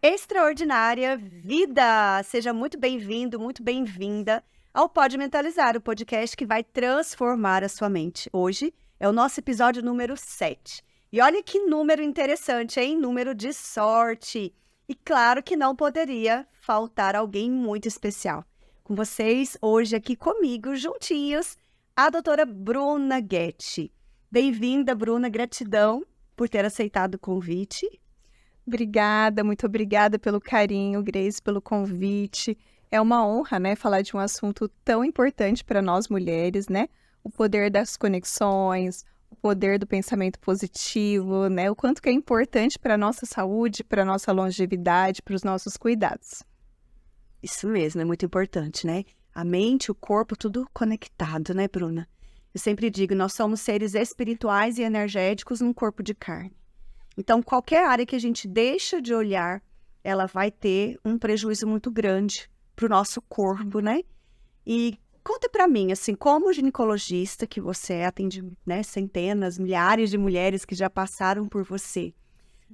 extraordinária vida! Seja muito bem-vindo, muito bem-vinda ao Pode Mentalizar, o podcast que vai transformar a sua mente. Hoje é o nosso episódio número 7. E olha que número interessante, hein? Número de sorte. E claro que não poderia faltar alguém muito especial. Com vocês, hoje aqui comigo, juntinhos, a doutora Bruna Guetti. Bem-vinda, Bruna, gratidão por ter aceitado o convite. Obrigada, muito obrigada pelo carinho, Grace, pelo convite. É uma honra, né, falar de um assunto tão importante para nós mulheres, né? O poder das conexões, o poder do pensamento positivo, né? O quanto que é importante para a nossa saúde, para a nossa longevidade, para os nossos cuidados. Isso mesmo, é muito importante, né? A mente, o corpo, tudo conectado, né, Bruna? Eu sempre digo, nós somos seres espirituais e energéticos num corpo de carne. Então, qualquer área que a gente deixa de olhar, ela vai ter um prejuízo muito grande para o nosso corpo, né? E conta para mim, assim, como ginecologista que você é, atende, né, centenas, milhares de mulheres que já passaram por você.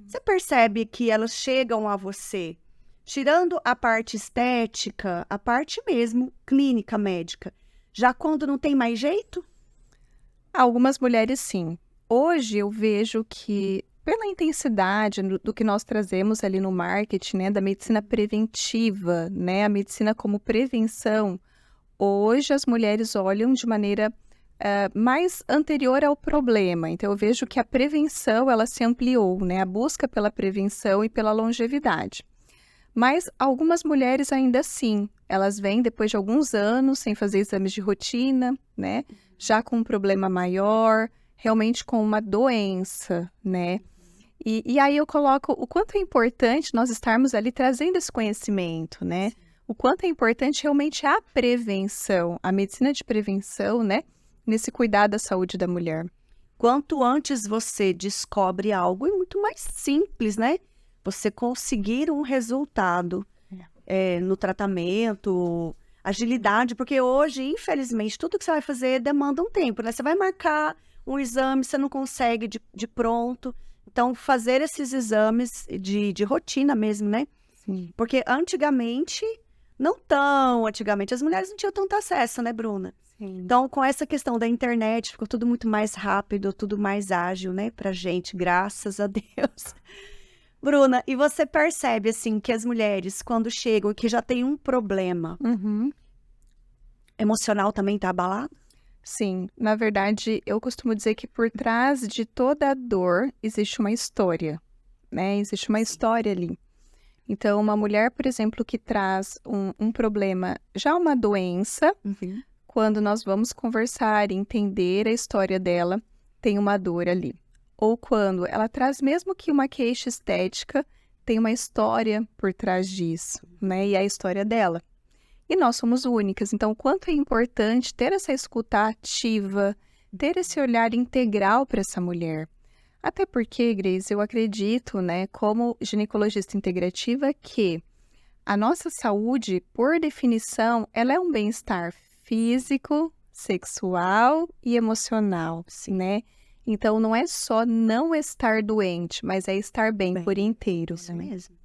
Você percebe que elas chegam a você, tirando a parte estética, a parte mesmo clínica, médica, já quando não tem mais jeito? Algumas mulheres, sim. Hoje eu vejo que, pela intensidade do que nós trazemos ali no marketing, né, da medicina preventiva, né, a medicina como prevenção, hoje as mulheres olham de maneira mais anterior ao problema. Então, eu vejo que a prevenção, ela se ampliou, né, a busca pela prevenção e pela longevidade. Mas algumas mulheres ainda assim, elas vêm depois de alguns anos sem fazer exames de rotina, né, já com um problema maior, realmente com uma doença, né? E aí eu coloco o quanto é importante nós estarmos ali trazendo esse conhecimento, né? O quanto é importante realmente a prevenção, a medicina de prevenção, né? Nesse cuidado da saúde da mulher. Quanto antes você descobre algo, é muito mais simples, né? Você conseguir um resultado no tratamento, agilidade, porque hoje, infelizmente, tudo que você vai fazer demanda um tempo, né? Você vai marcar um exame, você não consegue de pronto. Então, fazer esses exames de rotina mesmo, né? Sim. Porque antigamente, não tão antigamente, as mulheres não tinham tanto acesso, né, Bruna? Sim. Então, com essa questão da internet, ficou tudo muito mais rápido, tudo mais ágil, né, pra gente, graças a Deus. Bruna, e você percebe, assim, que as mulheres, quando chegam e que já tem um problema emocional também tá abalado? Sim, na verdade, eu costumo dizer que por trás de toda a dor existe uma história, né? Existe uma história ali. Então, uma mulher, por exemplo, que traz um problema, já uma doença, quando nós vamos conversar e entender a história dela, tem uma dor ali. Ou quando ela traz mesmo que uma queixa estética, tem uma história por trás disso, né? E é a história dela. E nós somos únicas, então o quanto é importante ter essa escuta ativa, ter esse olhar integral para essa mulher. Até porque, Grace, eu acredito, né, como ginecologista integrativa, que a nossa saúde, por definição, ela é um bem-estar físico, sexual e emocional, né? Então, não é só não estar doente, mas é estar bem por inteiro. Isso mesmo.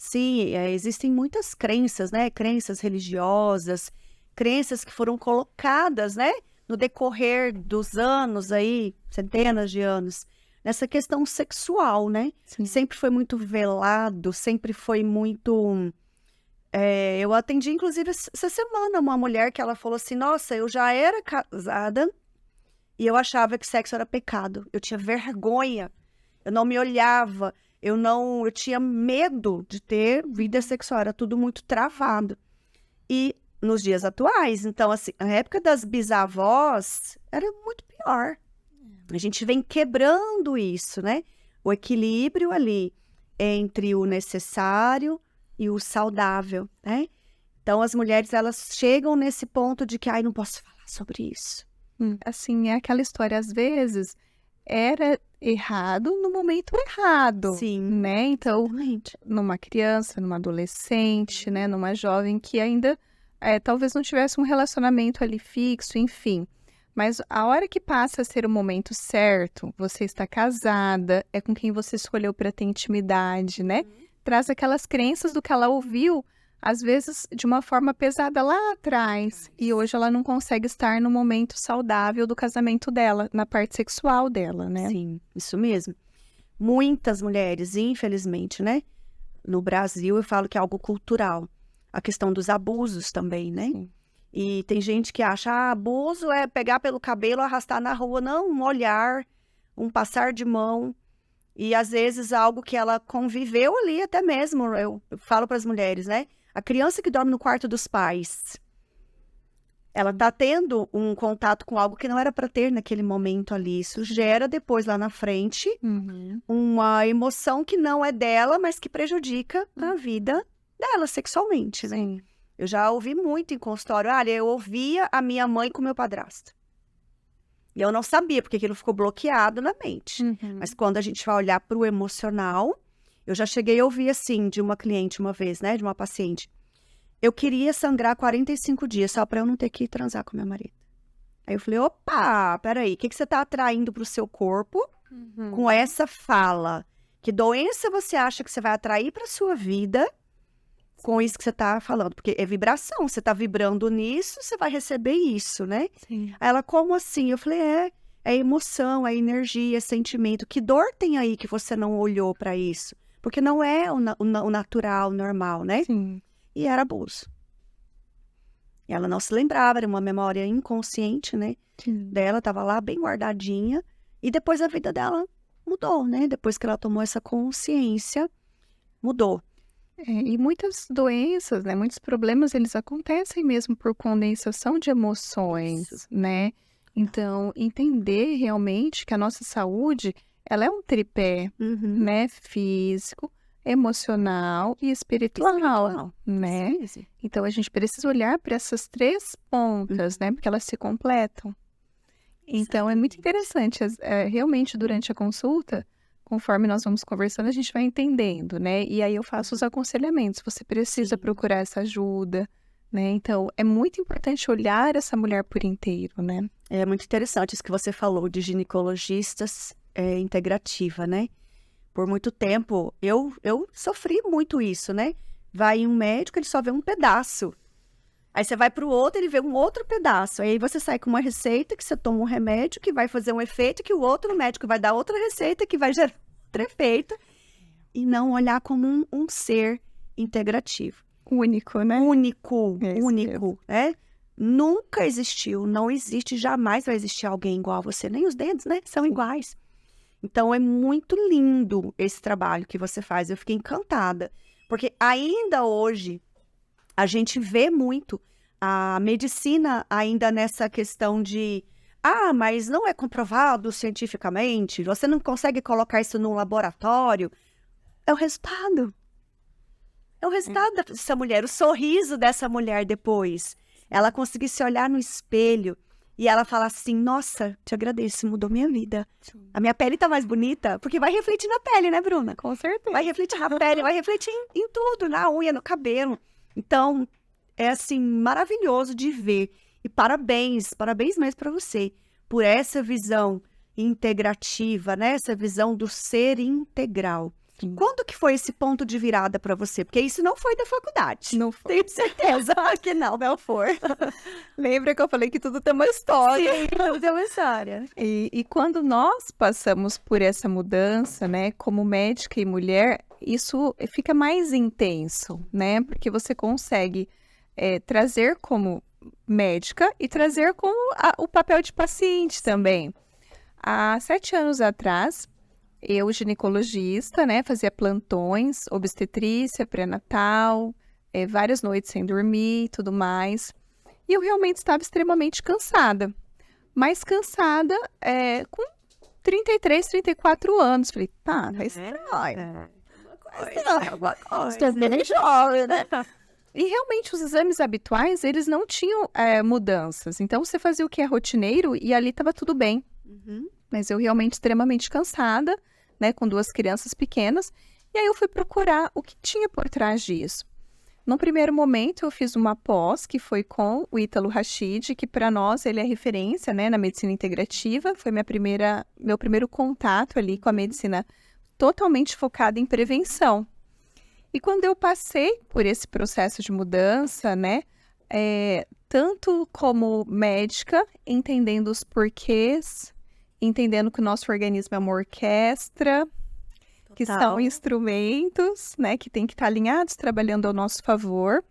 Sim, existem muitas crenças, né? Crenças religiosas, crenças que foram colocadas, né? No decorrer dos anos aí, centenas de anos, nessa questão sexual, né? Sim. Sempre foi muito velado, sempre foi muito... eu atendi, inclusive, essa semana uma mulher que ela falou assim, nossa, eu já era casada e eu achava que sexo era pecado. Eu tinha vergonha, eu não me olhava, eu tinha medo de ter vida sexual, era tudo muito travado. E nos dias atuais, então, assim, a época das bisavós era muito pior. A gente vem quebrando isso, né? O equilíbrio ali entre o necessário e o saudável, né? Então, as mulheres, elas chegam nesse ponto de que, ai, não posso falar sobre isso. Assim, é aquela história, às vezes, era errado no momento errado, Sim, né? Então, exatamente. numa criança, numa adolescente, né? Numa jovem que ainda talvez não tivesse um relacionamento ali fixo, enfim. Mas a hora que passa a ser o momento certo, você está casada, é com quem você escolheu para ter intimidade, né? traz aquelas crenças do que ela ouviu, às vezes de uma forma pesada lá atrás, e hoje ela não consegue estar no momento saudável do casamento dela, na parte sexual dela, né? Sim, isso mesmo. Muitas mulheres, infelizmente, né? No Brasil, eu falo que é algo cultural. A questão dos abusos também, né? Sim. E tem gente que acha, abuso é pegar pelo cabelo, arrastar na rua. Não, um olhar, um passar de mão. E às vezes algo que ela conviveu ali até mesmo. Eu falo para as mulheres, né? A criança que dorme no quarto dos pais, ela tá tendo um contato com algo que não era para ter naquele momento ali. Isso gera depois lá na frente uma emoção que não é dela, mas que prejudica a vida dela sexualmente, né? Sim. Eu já ouvi muito em consultório. Olha, eu ouvia a minha mãe com meu padrasto. E eu não sabia, porque aquilo ficou bloqueado na mente. Mas quando a gente vai olhar para o emocional, eu já cheguei a ouvir assim, de uma cliente uma vez, né? De uma paciente. Eu queria sangrar 45 dias, só para eu não ter que transar com meu marido. Aí eu falei, opa, peraí, o que você tá atraindo pro seu corpo com essa fala? Que doença você acha que você vai atrair pra sua vida com isso que você tá falando? Porque é vibração, você tá vibrando nisso, você vai receber isso, né? Sim. Aí ela, como assim? Eu falei, é emoção, é energia, é sentimento. Que dor tem aí que você não olhou pra isso? Porque não é o natural, o normal, né? Sim. E era abuso. E ela não se lembrava, era uma memória inconsciente, né? Sim. Dela, tava lá bem guardadinha. E depois a vida dela mudou, né? Depois que ela tomou essa consciência, mudou. E muitas doenças, né, muitos problemas, eles acontecem mesmo por condensação de emoções, Isso. né? Então, entender realmente que a nossa saúde, ela é um tripé, né? Físico, emocional e espiritual, né? Sim, sim. Então, a gente precisa olhar para essas três pontas, né? Porque elas se completam. Então, é muito interessante, realmente, durante a consulta, conforme nós vamos conversando, a gente vai entendendo, né? E aí eu faço os aconselhamentos. Você precisa Sim. procurar essa ajuda, né? Então, é muito importante olhar essa mulher por inteiro, né? É muito interessante isso que você falou de ginecologistas integrativa, né? Por muito tempo, eu sofri muito isso, né? Vai em um médico, ele só vê um pedaço. Aí você vai para o outro, ele vê um outro pedaço. Aí você sai com uma receita que você toma um remédio que vai fazer um efeito que o outro médico vai dar outra receita que vai gerar outro efeito. E não olhar como um ser integrativo. Único, né? Único, É isso único, né? Nunca existiu, não existe, jamais vai existir alguém igual a você. Nem os dedos, né? São iguais. Então, é muito lindo esse trabalho que você faz. Eu fiquei encantada. Porque ainda hoje, a gente vê muito a medicina ainda nessa questão de mas não é comprovado cientificamente, você não consegue colocar isso num laboratório. É o resultado. É o resultado dessa mulher, o sorriso dessa mulher depois. Ela conseguir se olhar no espelho e ela falar assim, nossa, te agradeço, mudou minha vida. A minha pele tá mais bonita, porque vai refletir na pele, né, Bruna? Com certeza. Vai refletir na pele, vai refletir em tudo, na unha, no cabelo. Então, é assim, maravilhoso de ver. E parabéns mesmo para você, por essa visão integrativa, né? Essa visão do ser integral. Sim. Quando que foi esse ponto de virada para você? Porque isso não foi da faculdade. Não foi. Tenho certeza que não foi. Lembra que eu falei que tudo tem uma história? Sim, tem uma história. E quando nós passamos por essa mudança, né, como médica e mulher, isso fica mais intenso, né? Porque você consegue trazer como médica e trazer como o papel de paciente também. Há 7 anos atrás, eu, ginecologista, né, fazia plantões, obstetrícia, pré-natal, várias noites sem dormir e tudo mais. E eu realmente estava extremamente cansada. Mas cansada com 33, 34 anos. Falei, tá estranho. Você é bem jovem, né? E realmente os exames habituais, eles não tinham mudanças. Então você fazia o que é rotineiro e ali estava tudo bem. Mas eu realmente extremamente cansada, né, com 2 crianças pequenas. E aí eu fui procurar o que tinha por trás disso. No primeiro momento, eu fiz uma pós, que foi com o Ítalo Rachid, que para nós ele é referência, né, na medicina integrativa. Foi meu primeiro contato ali com a medicina totalmente focada em prevenção. E quando eu passei por esse processo de mudança, né, tanto como médica, entendendo os porquês, entendendo que o nosso organismo é uma orquestra, que são Total. instrumentos, né, que tem que estar alinhados, trabalhando ao nosso favor,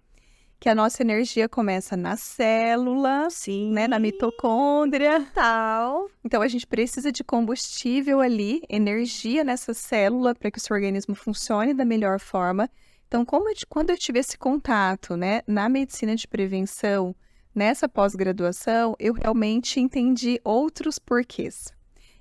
que a nossa energia começa na célula, Sim. né, na mitocôndria. Total. Então, a gente precisa de combustível ali, energia nessa célula para que o seu organismo funcione da melhor forma. Então, quando eu tive esse contato, né, na medicina de prevenção, nessa pós-graduação, eu realmente entendi outros porquês.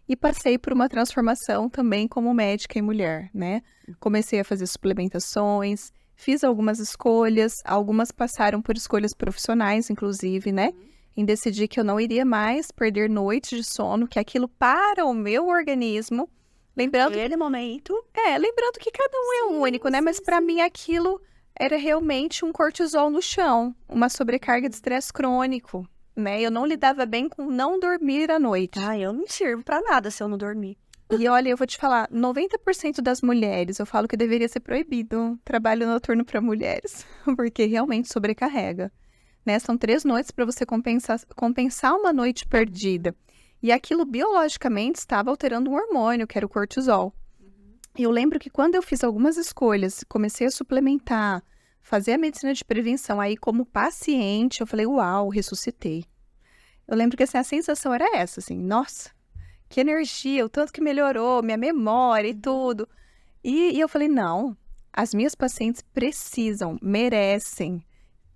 E passei por uma transformação também como médica e mulher, né? Comecei a fazer suplementações, fiz algumas escolhas, algumas passaram por escolhas profissionais, inclusive, né? Em decidir que eu não iria mais perder noites de sono, que aquilo para o meu organismo. Lembrando Naquele momento. lembrando que cada um é único, né? Mas para mim aquilo era realmente um cortisol no chão, uma sobrecarga de estresse crônico, né? Eu não lidava bem com não dormir à noite. Ah, eu não sirvo pra nada se eu não dormir. E olha, eu vou te falar, 90% das mulheres, eu falo que deveria ser proibido trabalho noturno para mulheres, porque realmente sobrecarrega, né? São 3 noites para você compensar uma noite perdida. E aquilo biologicamente estava alterando um hormônio, que era o cortisol. E eu lembro que quando eu fiz algumas escolhas, comecei a suplementar, fazer a medicina de prevenção, aí como paciente, eu falei, uau, ressuscitei. Eu lembro que assim, a sensação era essa, assim, nossa, que energia, o tanto que melhorou, minha memória e tudo. E eu falei, não, as minhas pacientes precisam, merecem,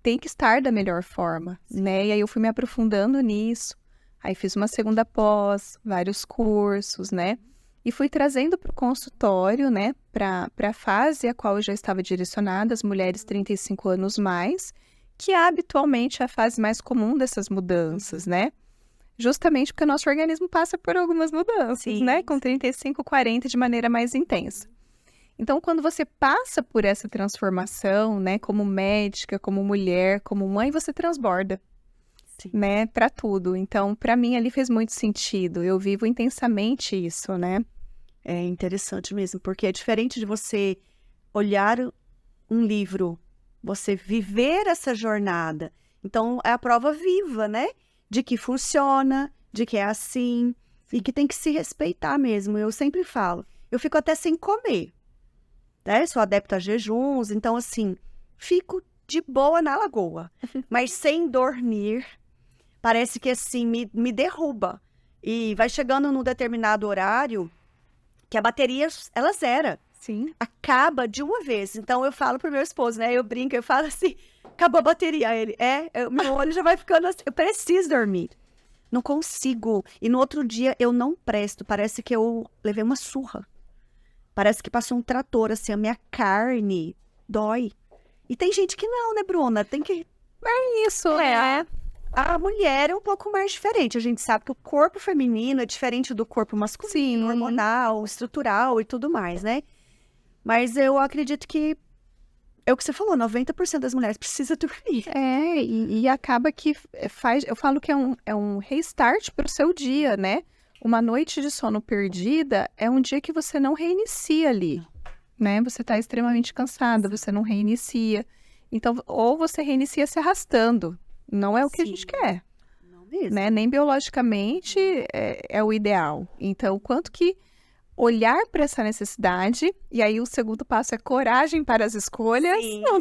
tem que estar da melhor forma, né? E aí eu fui me aprofundando nisso, aí fiz uma segunda pós, vários cursos, né? E fui trazendo para o consultório, né, para a fase a qual eu já estava direcionada, as mulheres 35 anos mais, que habitualmente é a fase mais comum dessas mudanças, né? Justamente porque o nosso organismo passa por algumas mudanças, Sim. né? Com 35, 40 de maneira mais intensa. Então, quando você passa por essa transformação, né, como médica, como mulher, como mãe, você transborda, Sim. né, para tudo. Então, para mim ali fez muito sentido. Eu vivo intensamente isso, né? É interessante mesmo, porque é diferente de você olhar um livro, você viver essa jornada. Então, é a prova viva, né? De que funciona, de que é assim, e que tem que se respeitar mesmo. Eu sempre falo, eu fico até sem comer, né? Sou adepta a jejuns, então, assim, fico de boa na lagoa, mas sem dormir. Parece que, assim, me derruba. E vai chegando num determinado horário que a bateria, ela zera. Sim. Acaba de uma vez. Então, eu falo pro meu esposo, né? Eu brinco, eu falo assim, acabou a bateria. Aí ele, meu olho já vai ficando assim, eu preciso dormir. Não consigo. E no outro dia, eu não presto. Parece que eu levei uma surra. Parece que passou um trator, assim, a minha carne dói. E tem gente que não, né, Bruna? Tem que... Isso, A mulher é um pouco mais diferente. A gente sabe que o corpo feminino é diferente do corpo masculino, hormonal, estrutural e tudo mais, né? Mas eu acredito que é o que você falou, 90% das mulheres precisa dormir. E acaba que faz, eu falo que é um restart para o seu dia, né? Uma noite de sono perdida é um dia que você não reinicia ali, né? Você está extremamente cansada, você não reinicia. Então, ou você reinicia se arrastando. Não é o que a gente quer, Não mesmo. né? Nem biologicamente é o ideal. Então, quanto que olhar para essa necessidade, e aí o segundo passo é coragem para as escolhas,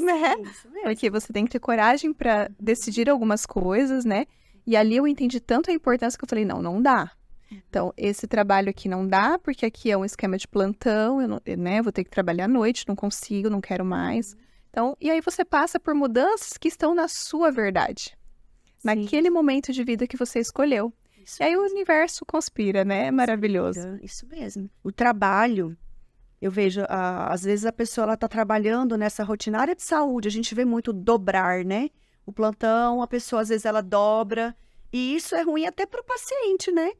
né? Isso mesmo. Porque você tem que ter coragem para decidir algumas coisas, né? E ali eu entendi tanto a importância que eu falei, não dá. Então, esse trabalho aqui não dá, porque aqui é um esquema de plantão, eu não, né? Vou ter que trabalhar à noite, não consigo, não quero mais. Então, e aí você passa por mudanças que estão na sua verdade. Naquele momento de vida que você escolheu. Isso E aí o universo conspira, né? É maravilhoso. Isso mesmo. O trabalho, eu vejo, às vezes a pessoa ela tá trabalhando nessa rotina área de saúde, a gente vê muito dobrar, né? O plantão, a pessoa às vezes ela dobra, e isso é ruim até pro paciente, né?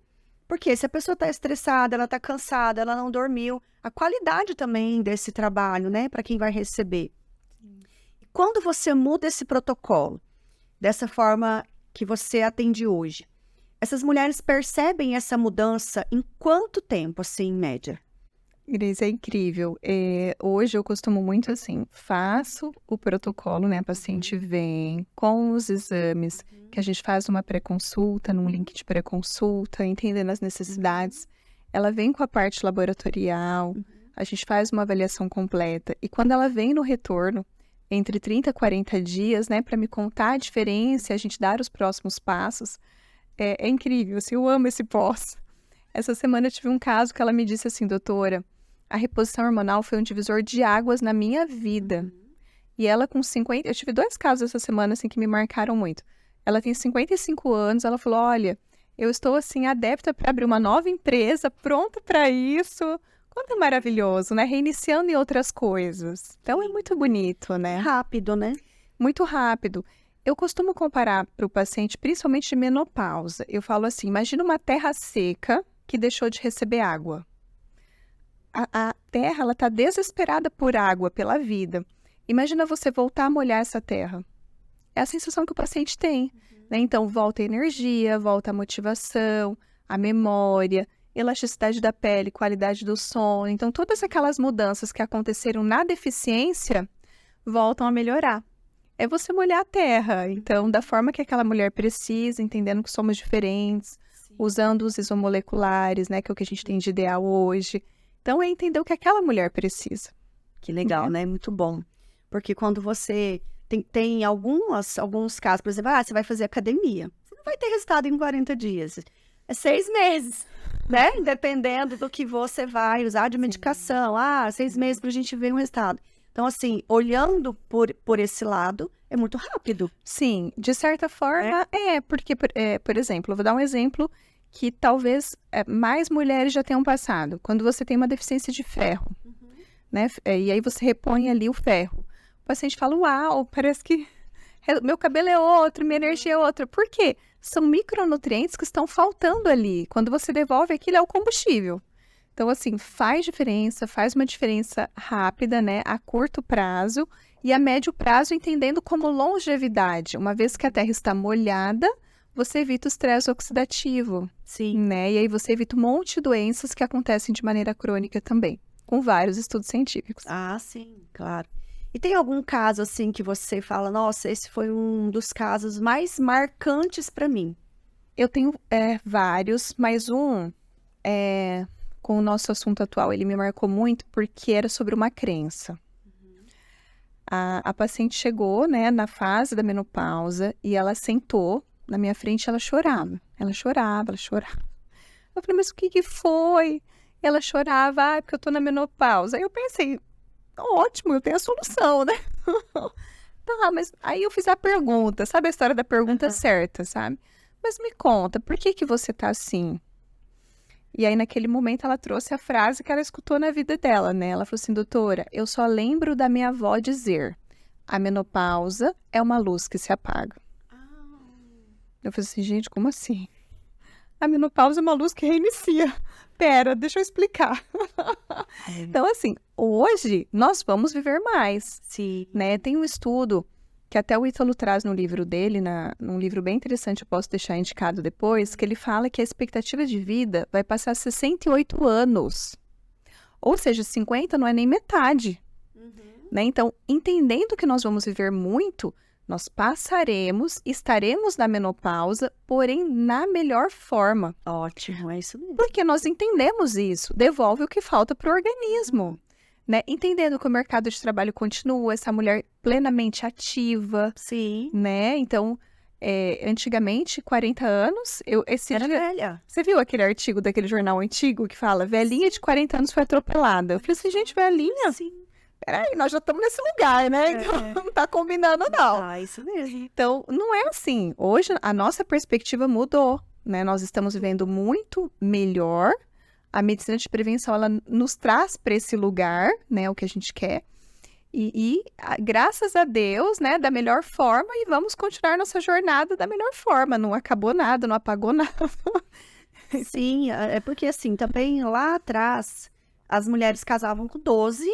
Porque se a pessoa tá estressada, ela tá cansada, ela não dormiu, a qualidade também desse trabalho, né? Para quem vai receber. E quando você muda esse protocolo, dessa forma que você atende hoje, essas mulheres percebem essa mudança em quanto tempo, assim, em média? Grace, é incrível. Hoje eu costumo muito assim, faço o protocolo, né? A paciente vem com os exames, que a gente faz uma pré-consulta, num link de pré-consulta, entendendo as necessidades. Ela vem com a parte laboratorial, a gente faz uma avaliação completa. E quando ela vem no retorno, entre 30 e 40 dias, né, para me contar a diferença e a gente dar os próximos passos, é incrível, assim, eu amo esse pós. Essa semana eu tive um caso que ela me disse assim, doutora, a reposição hormonal foi um divisor de águas na minha vida. E ela com 50... Eu tive 2 casos essa semana, assim, que me marcaram muito. Ela tem 55 anos, ela falou, olha, eu estou, assim, adepta para abrir uma nova empresa, pronta para isso. Quanto é maravilhoso, né? Reiniciando em outras coisas. Então, é muito bonito, né? Rápido, né? Muito rápido. Eu costumo comparar para o paciente, principalmente de menopausa. Eu falo assim, imagina uma terra seca que deixou de receber água. A terra, ela está desesperada por água, pela vida. Imagina você voltar a molhar essa terra. É a sensação que o paciente tem, né? Então, volta a energia, volta a motivação, a memória, elasticidade da pele, qualidade do sono. Então, todas aquelas mudanças que aconteceram na deficiência voltam a melhorar. É você molhar a terra, então, da forma que aquela mulher precisa, entendendo que somos diferentes, usando os isomoleculares, né, que é o que a gente tem de ideal hoje. Então, é entender o que aquela mulher precisa. Que legal, né? Muito bom. Porque quando você tem alguns casos, por exemplo, você vai fazer academia. Você não vai ter resultado em 40 dias. É 6 meses, né? Dependendo do que você vai usar de medicação. 6 meses para a gente ver um resultado. Então, assim, olhando por esse lado, é muito rápido. Sim, de certa forma, porque, por exemplo, eu vou dar um exemplo que talvez mais mulheres já tenham passado. Quando você tem uma deficiência de ferro, né? E aí você repõe ali o ferro. O paciente fala, uau, parece que meu cabelo é outro, minha energia é outra. Por quê? São micronutrientes que estão faltando ali. Quando você devolve aquilo, é o combustível. Então, assim, faz uma diferença rápida, né? A curto prazo e a médio prazo, entendendo como longevidade. Uma vez que a terra está molhada, você evita o estresse oxidativo. Sim. Né? E aí você evita um monte de doenças que acontecem de maneira crônica também, com vários estudos científicos. Sim, claro. E tem algum caso, assim, que você fala, nossa, esse foi um dos casos mais marcantes para mim? Eu tenho vários, mas com o nosso assunto atual, ele me marcou muito porque era sobre uma crença. A paciente chegou, né, na fase da menopausa e ela sentou na minha frente, ela chorava. Ela chorava. Eu falei, mas o que foi? Ela chorava, porque eu tô na menopausa. Aí eu pensei, ótimo, eu tenho a solução, né? Tá, mas aí eu fiz a pergunta, sabe a história da pergunta certa, sabe? Mas me conta, por que você tá assim? E aí, naquele momento, ela trouxe a frase que ela escutou na vida dela, né? Ela falou assim, doutora, eu só lembro da minha avó dizer, a menopausa é uma luz que se apaga. Eu falei assim, gente, como assim? A menopausa é uma luz que reinicia. Pera, deixa eu explicar. Então, assim, hoje nós vamos viver mais. Sim. Né? Tem um estudo que até o Ítalo traz no livro dele, num livro bem interessante, eu posso deixar indicado depois, que ele fala que a expectativa de vida vai passar 68 anos. Ou seja, 50 não é nem metade. Né? Então, entendendo que nós vamos viver muito, nós estaremos na menopausa, porém na melhor forma. Ótimo, é isso mesmo. Porque nós entendemos isso, devolve o que falta para o organismo. Né? Entendendo que o mercado de trabalho continua, essa mulher plenamente ativa. Sim. Né? Então, antigamente, 40 anos, Era velha. Você viu aquele artigo daquele jornal antigo que fala, velhinha de 40 anos foi atropelada? Eu falei assim, gente, velhinha? Sim. Peraí, nós já estamos nesse lugar, né? Então, não tá combinando, não. Isso mesmo. Então, não é assim. Hoje, a nossa perspectiva mudou, né? Nós estamos vivendo muito melhor. A medicina de prevenção, ela nos traz para esse lugar, né? O que a gente quer. Graças a Deus, né? Da melhor forma. E vamos continuar nossa jornada da melhor forma. Não acabou nada, não apagou nada. Sim, é porque assim, também lá atrás, as mulheres casavam com 12.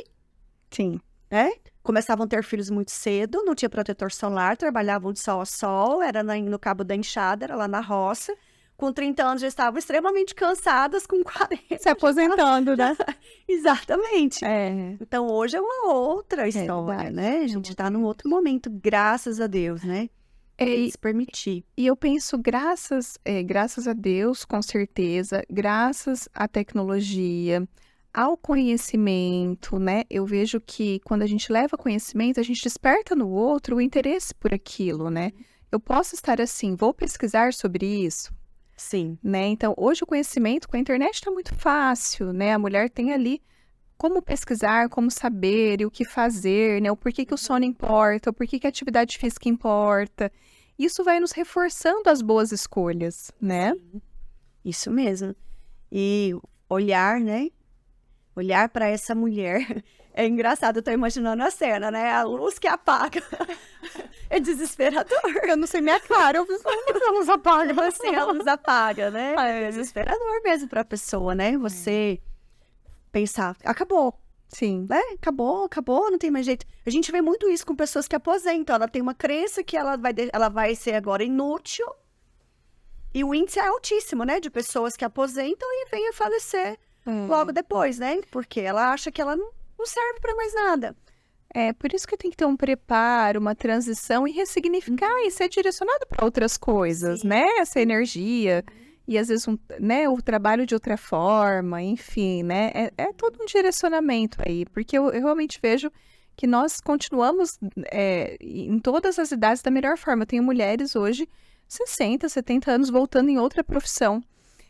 Sim. Né? Começavam a ter filhos muito cedo, não tinha protetor solar, trabalhavam de sol a sol, era no Cabo da Enxada, era lá na roça. Com 30 anos já estavam extremamente cansadas, com 40. Se aposentando, né? Exatamente. É, Então, hoje é uma outra história, verdade. né? A gente tá num outro momento, graças a Deus, né? É, Se permitir. e eu penso, graças a Deus, com certeza, graças à tecnologia, ao conhecimento, né? Eu vejo que quando a gente leva conhecimento, a gente desperta no outro o interesse por aquilo, né? Eu posso estar assim, vou pesquisar sobre isso, Sim. né? Então, hoje o conhecimento com a internet está muito fácil, né? A mulher tem ali como pesquisar, como saber e o que fazer, né? O porquê que o sono importa, o porquê que a atividade física importa. Isso vai nos reforçando as boas escolhas, né? Isso mesmo. E olhar, né? Olhar para essa mulher. É engraçado, eu tô imaginando a cena, né? A luz que apaga. É desesperador. Eu não sei minha cara, eu vi a luz apaga. Assim, a luz apaga, né? É desesperador mesmo para a pessoa, né? Você pensar, acabou, Sim, né? Acabou, não tem mais jeito. A gente vê muito isso com pessoas que aposentam. Ela tem uma crença que ela vai ser agora inútil. E o índice é altíssimo, né? De pessoas que aposentam e vêm a falecer logo depois, né? Porque ela acha que ela não serve para mais nada. é por isso que tem que ter um preparo, uma transição e ressignificar e ser direcionado para outras coisas, Sim. né? Essa energia e às vezes né, o trabalho de outra forma, enfim, né? É todo um direcionamento aí, porque eu realmente vejo que nós continuamos em todas as idades da melhor forma. Eu tenho mulheres hoje, 60, 70 anos, voltando em outra profissão.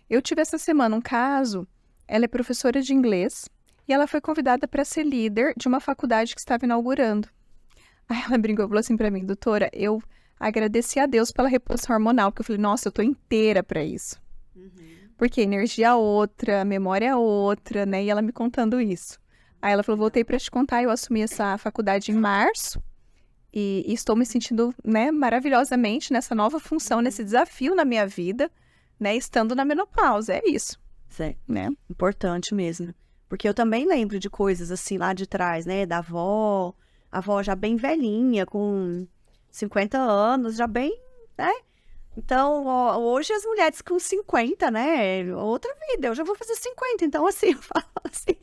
Eu tive essa semana um caso, ela é professora de inglês, e ela foi convidada para ser líder de uma faculdade que estava inaugurando. Aí ela brincou e falou assim para mim, doutora, eu agradeci a Deus pela reposição hormonal, porque eu falei, nossa, eu tô inteira para isso. Porque a energia é outra, a memória é outra, né? E ela me contando isso. Aí ela falou, voltei para te contar, eu assumi essa faculdade em março e estou me sentindo, né, maravilhosamente nessa nova função, nesse desafio na minha vida, né, estando na menopausa. É isso, Certo. né? Importante mesmo. Porque eu também lembro de coisas assim lá de trás, né? Da avó, a avó já bem velhinha, com 50 anos, já bem, né? Então, hoje as mulheres com 50, né? Outra vida, eu já vou fazer 50. Então, assim, eu falo assim,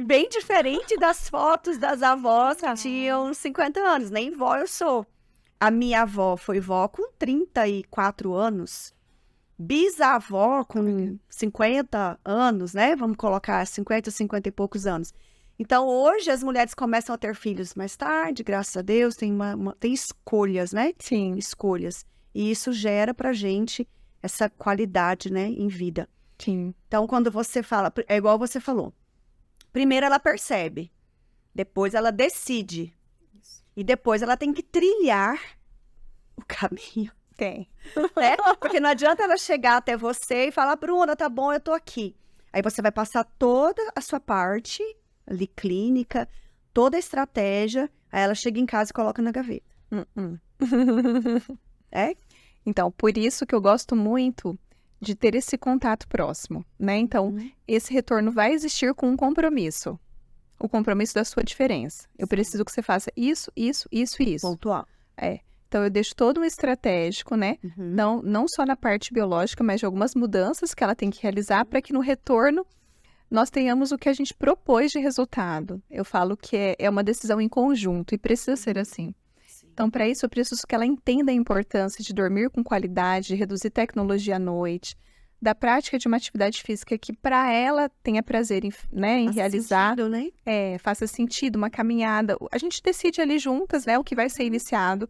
bem diferente das fotos das avós que tinham 50 anos. Nem vó eu sou. A minha avó foi vó com 34 anos. Bisavó com 50 anos, né? Vamos colocar 50 e poucos anos. Então, hoje as mulheres começam a ter filhos mais tarde, graças a Deus, tem escolhas, né? Sim, Escolhas. E isso gera pra gente essa qualidade, né, em vida. sim. Então, quando você fala, é igual você falou. Primeiro ela percebe, depois ela decide, e depois ela tem que trilhar o caminho. Tem. Né? Porque não adianta ela chegar até você e falar, Bruna, tá bom, eu tô aqui. Aí você vai passar toda a sua parte ali clínica, toda a estratégia, aí ela chega em casa e coloca na gaveta. É? Então, por isso que eu gosto muito de ter esse contato próximo, né? Então, esse retorno vai existir com um compromisso. O compromisso da sua diferença. Eu preciso que você faça isso, isso, isso e isso. Pontual. Então, eu deixo todo um estratégico, né? Não só na parte biológica, mas de algumas mudanças que ela tem que realizar para que no retorno nós tenhamos o que a gente propôs de resultado. Eu falo que é uma decisão em conjunto e precisa ser assim. Então, para isso, eu preciso que ela entenda a importância de dormir com qualidade, de reduzir tecnologia à noite, da prática de uma atividade física que para ela tenha prazer em, né, em realizar, Sentido, né? faça sentido, uma caminhada. A gente decide ali juntas, né, o que vai ser iniciado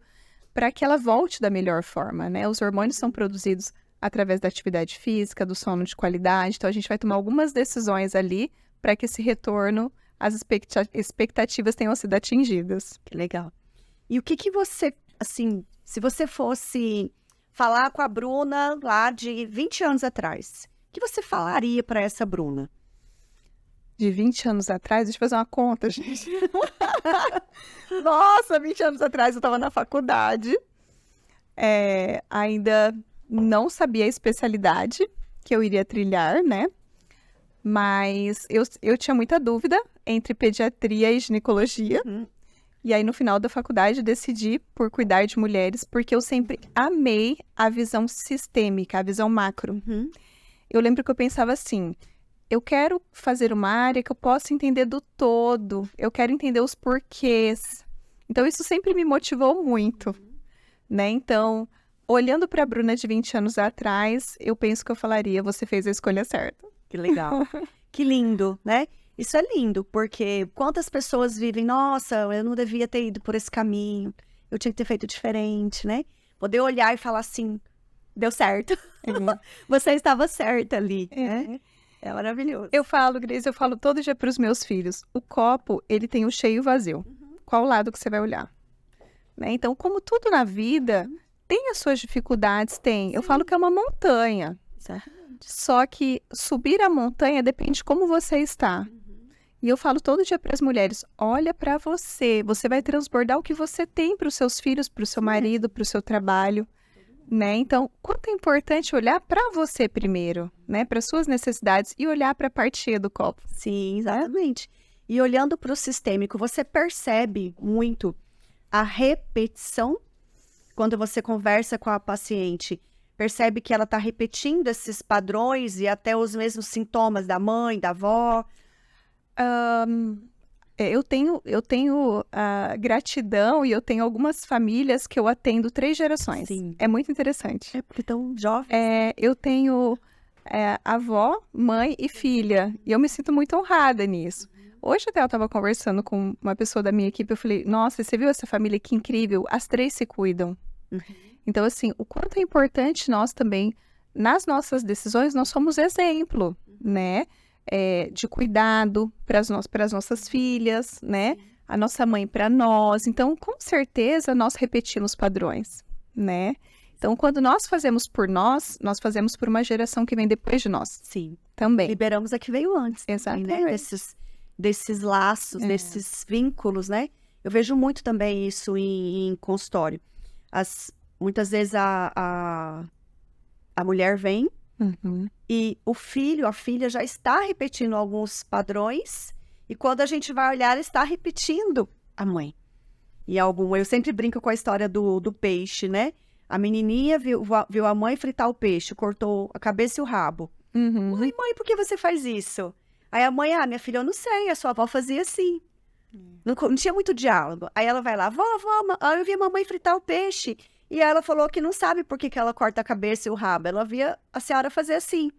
para que ela volte da melhor forma, né? Os hormônios são produzidos através da atividade física, do sono de qualidade, então a gente vai tomar algumas decisões ali para que esse retorno, as expectativas tenham sido atingidas. Que legal. E o que você, assim, se você fosse falar com a Bruna lá de 20 anos atrás, o que você falaria para essa Bruna? De 20 anos atrás, deixa eu fazer uma conta, gente. Nossa, 20 anos atrás eu estava na faculdade, ainda não sabia a especialidade que eu iria trilhar, né? Mas eu tinha muita dúvida entre pediatria e ginecologia. E aí, no final da faculdade, decidi por cuidar de mulheres, porque eu sempre amei a visão sistêmica, a visão macro. Eu lembro que eu pensava assim, eu quero fazer uma área que eu possa entender do todo, eu quero entender os porquês. Então, isso sempre me motivou muito, né? Então, olhando para a Bruna de 20 anos atrás, eu penso que eu falaria, você fez a escolha certa. Que legal. Que lindo, né? Isso é lindo, porque quantas pessoas vivem, nossa, eu não devia ter ido por esse caminho, eu tinha que ter feito diferente, né? Poder olhar e falar assim, deu certo. Você estava certa ali, né? É maravilhoso. Eu falo, Grace, eu falo todo dia para os meus filhos, o copo, ele tem o cheio e o vazio. Qual lado que você vai olhar? Né? Então, como tudo na vida, tem as suas dificuldades, tem. Eu falo que é uma montanha. Só que subir a montanha depende de como você está. E eu falo todo dia para as mulheres, olha para você, você vai transbordar o que você tem para os seus filhos, para o seu marido, para o seu trabalho, né? Então, quanto é importante olhar para você primeiro, né? Para suas necessidades e olhar para a parte cheia do copo. Sim, exatamente. E olhando para o sistêmico, você percebe muito a repetição quando você conversa com a paciente. Percebe que ela está repetindo esses padrões e até os mesmos sintomas da mãe, da avó. Eu tenho gratidão e eu tenho algumas famílias que eu atendo 3 gerações. Sim. É muito interessante. É porque tão jovem. Eu tenho avó, mãe e filha. E eu me sinto muito honrada nisso. Hoje até eu estava conversando com uma pessoa da minha equipe, eu falei, nossa, você viu essa família que incrível? As 3 se cuidam. Então, assim, o quanto é importante nós também, nas nossas decisões, nós somos exemplo, né? De cuidado para as nossas filhas, né? A nossa mãe para nós. Então, com certeza, nós repetimos padrões, né? Então, quando nós fazemos por nós fazemos por uma geração que vem depois de nós. Sim. Também. Liberamos a que veio antes. Exatamente. Também, né? Desses laços, desses vínculos, né? Eu vejo muito também isso em consultório. Muitas vezes a mulher vem e o filho, a filha já está repetindo alguns padrões e quando a gente vai olhar, ela está repetindo a mãe. E eu sempre brinco com a história do peixe, né? A menininha viu a mãe fritar o peixe, cortou a cabeça e o rabo. Mãe, por que você faz isso? Aí a mãe, minha filha, eu não sei, a sua avó fazia assim. Não tinha muito diálogo. Aí ela vai lá, vó, eu vi a mamãe fritar o peixe. E ela falou que não sabe por que ela corta a cabeça e o rabo. Ela via a senhora fazer assim.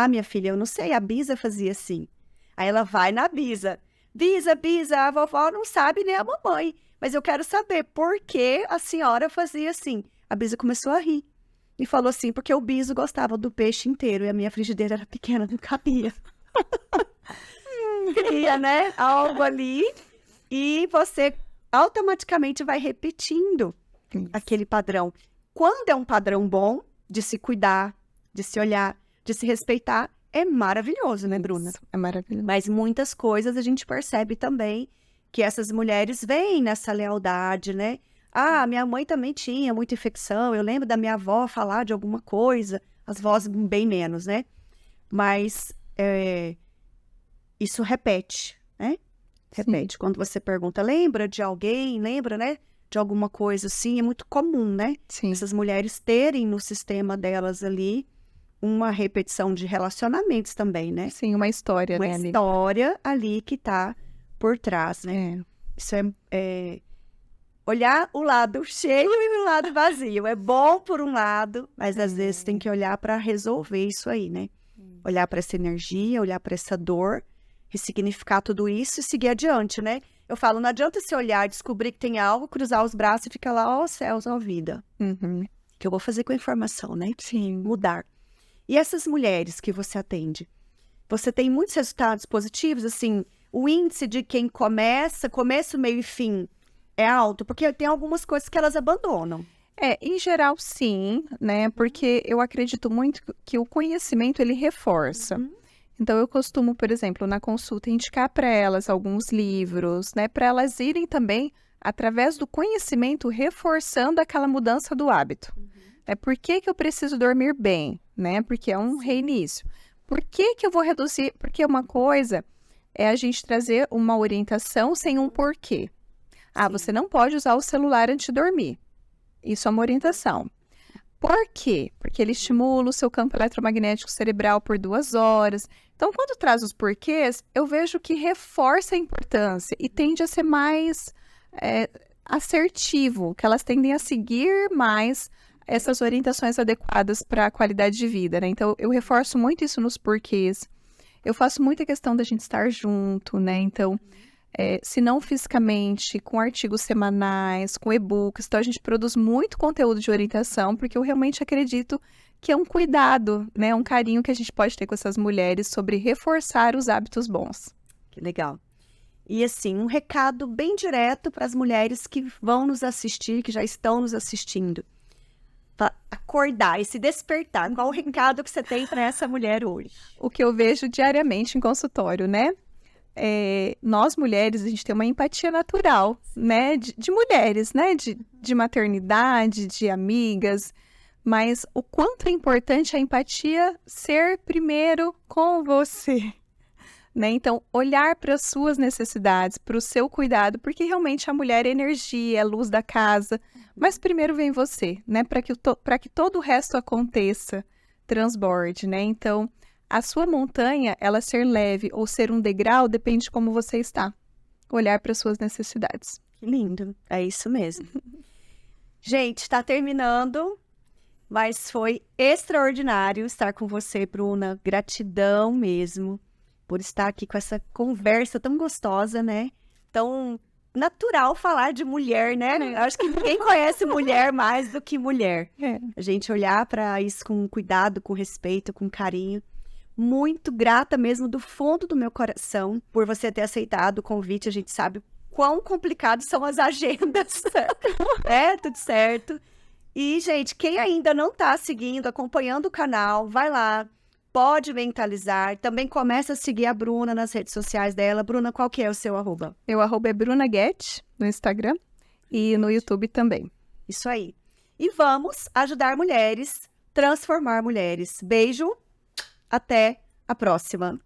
Minha filha, eu não sei, a Bisa fazia assim. Aí ela vai na Bisa. Bisa, a vovó não sabe nem a mamãe. Mas eu quero saber por que a senhora fazia assim. A Bisa começou a rir. E falou assim, porque o Biso gostava do peixe inteiro. E a minha frigideira era pequena, não cabia. Cria, né? Algo ali. E você automaticamente vai repetindo aquele padrão. Quando é um padrão bom de se cuidar, de se olhar, de se respeitar, é maravilhoso, né, Bruna? Isso, é maravilhoso. Mas muitas coisas a gente percebe também que essas mulheres vêm nessa lealdade, né? Minha mãe também tinha muita infecção, eu lembro da minha avó falar de alguma coisa, as vozes bem menos, né? Mas isso repete, né? Repete. Sim. Quando você pergunta, lembra de alguém, lembra, né? De alguma coisa assim, é muito comum, né? Sim. Essas mulheres terem no sistema delas ali uma repetição de relacionamentos também, né? Sim, uma história, uma né? Uma história ali que tá por trás, né? Isso é olhar o lado cheio e o lado vazio. É bom por um lado, mas às vezes tem que olhar para resolver isso aí, né? Olhar para essa energia, olhar para essa dor, ressignificar tudo isso e seguir adiante, né? Eu falo, não adianta você olhar, descobrir que tem algo, cruzar os braços e ficar lá, ó céus, ó vida. Que eu vou fazer com a informação, né? Sim. Mudar. E essas mulheres que você atende, você tem muitos resultados positivos, assim, o índice de quem começo, meio e fim, é alto, porque tem algumas coisas que elas abandonam. Em geral, sim, né? Porque eu acredito muito que o conhecimento, ele reforça. Então, eu costumo, por exemplo, na consulta, indicar para elas alguns livros, né? Para elas irem também, através do conhecimento, reforçando aquela mudança do hábito. Por que eu preciso dormir bem, né? Porque é um reinício. Por que eu vou reduzir? Porque uma coisa é a gente trazer uma orientação sem um porquê. Você não pode usar o celular antes de dormir. Isso é uma orientação. Por quê? Porque ele estimula o seu campo eletromagnético cerebral por 2 horas. Então, quando traz os porquês, eu vejo que reforça a importância e tende a ser mais assertivo, que elas tendem a seguir mais essas orientações adequadas para a qualidade de vida, né? Então, eu reforço muito isso nos porquês. Eu faço muita questão da gente estar junto, né? Então, se não fisicamente, com artigos semanais, com e-books. Então, a gente produz muito conteúdo de orientação, porque eu realmente acredito que é um cuidado, né? Um carinho que a gente pode ter com essas mulheres sobre reforçar os hábitos bons. Que legal. E assim, um recado bem direto para as mulheres que vão nos assistir, que já estão nos assistindo. Pra acordar e se despertar. Qual o recado que você tem para essa mulher hoje? O que eu vejo diariamente em consultório, né? Nós mulheres, a gente tem uma empatia natural, né? De mulheres, né? De maternidade, de amigas. Mas o quanto é importante a empatia ser primeiro com você, né? Então, olhar para as suas necessidades, para o seu cuidado, porque realmente a mulher é energia, é luz da casa, mas primeiro vem você, né? Para que todo o resto aconteça, transborde, né? Então, a sua montanha, ela ser leve ou ser um degrau, depende de como você está. Olhar para as suas necessidades. Que lindo, é isso mesmo. Gente, está terminando, mas foi extraordinário estar com você, Bruna. Gratidão mesmo por estar aqui com essa conversa tão gostosa, né? Tão natural falar de mulher, né? Eu acho que ninguém conhece mulher mais do que mulher. A gente olhar para isso com cuidado, com respeito, com carinho. Muito grata mesmo do fundo do meu coração por você ter aceitado o convite. A gente sabe quão complicadas são as agendas. Tudo certo. E, gente, quem ainda não tá seguindo, acompanhando o canal, vai lá, pode mentalizar. Também começa a seguir a Bruna nas redes sociais dela. Bruna, qual que é o seu arroba? Meu arroba é Bruna Guedes no Instagram e no YouTube também. Isso aí. E vamos ajudar mulheres, transformar mulheres. Beijo, até a próxima.